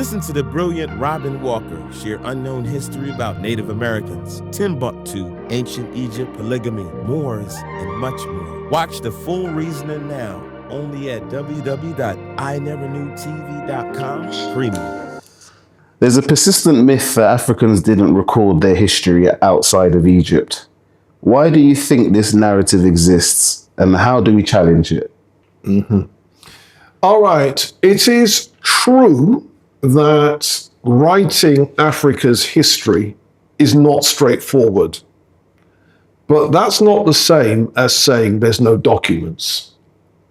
Listen to the brilliant Robin Walker share unknown history about Native Americans, Timbuktu, ancient Egypt, polygamy, Moors, and much more. Watch The Full Reasoning now, only at www.ineverknewtv.com premium. There's a persistent myth that Africans didn't record their history outside of Egypt. Why do you think this narrative exists, and how do we challenge it? All right. It is true that writing Africa's history is not straightforward. But that's not the same as saying there's no documents.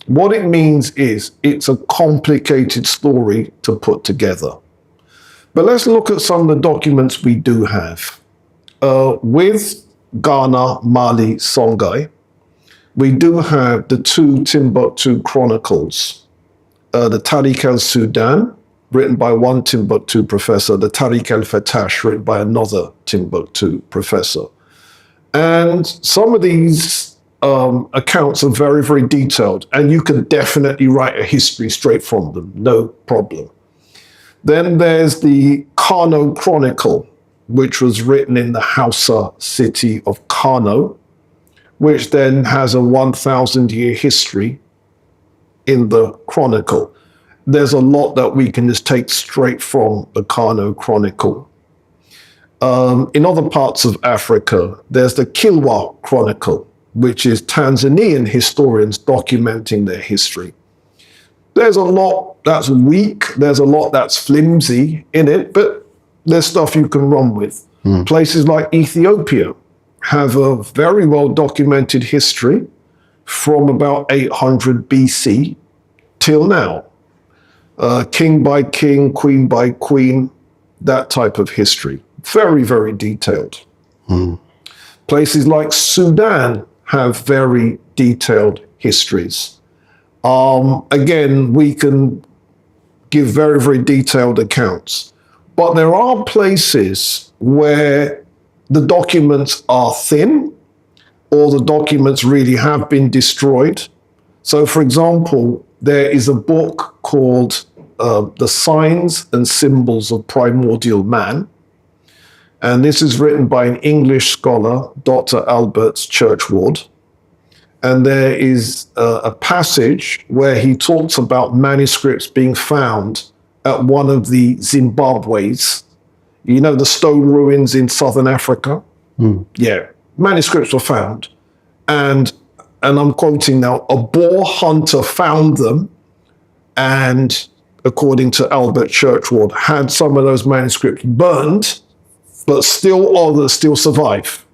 What it means is it's a complicated story to put together. But let's look at some of the documents we do have. With Ghana, Mali, Songhai, we do have the two Timbuktu chronicles, the Tariq al-Sudan, written by one Timbuktu professor, the Tariq al-Fatash, written by another Timbuktu professor. And some of these accounts are very, very detailed, and you can definitely write a history straight from them, no problem. Then there's the Kano Chronicle, which was written in the Hausa city of Kano, which then has a 1,000-year history in the chronicle. There's a lot that we can just take straight from the Kano Chronicle. In other parts of Africa, there's the Kilwa Chronicle, which is Tanzanian historians documenting their history. There's a lot that's weak, there's a lot that's flimsy in it, but there's stuff you can run with. Places like Ethiopia have a very well documented history from about 800 BC till now. King by king, queen by queen, that type of history. Very, very detailed. Places like Sudan have very detailed histories. Again, we can give very, very detailed accounts. But there are places where the documents are thin, or the documents really have been destroyed. So, for example, there is a book called The Signs and Symbols of Primordial Man. And this is written by an English scholar, Dr. Albert Churchward. And there is a passage where he talks about manuscripts being found at one of the Zimbabwe's, you know, the stone ruins in southern Africa? Yeah, manuscripts were found. And I'm quoting now, a boar hunter found them and, according to Albert Churchward, had some of those manuscripts burned, but still others still survive.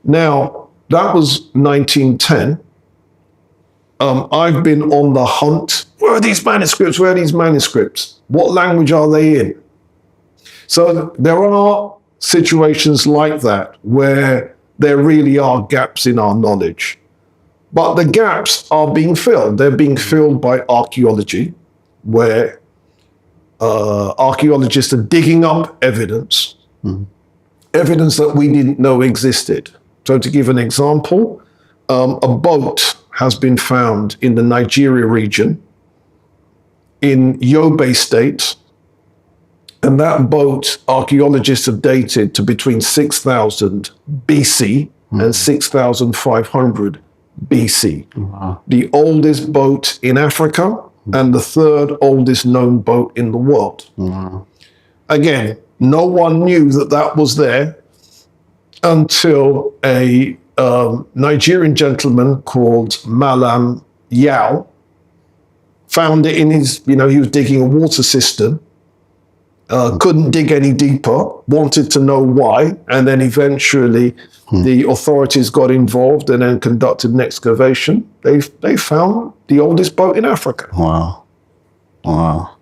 Now, that was 1910. I've been on the hunt. Where are these manuscripts? Where are these manuscripts? What language are they in? So there are situations like that where there really are gaps in our knowledge. But the gaps are being filled. They're being filled by archaeology, where archaeologists are digging up evidence, evidence that we didn't know existed. So to give an example, a boat has been found in the Nigeria region in Yobe State, and that boat archaeologists have dated to between 6,000 BC and 6,500 BC. Wow. The oldest boat in Africa and the third oldest known boat in the world. Wow. Again, no one knew that that was there until a Nigerian gentleman called Malam Yao found it in his, he was digging a water cistern, couldn't dig any deeper, wanted to know why, and then eventually the authorities got involved and then conducted an excavation. They found the oldest boat in Africa. Wow. Wow.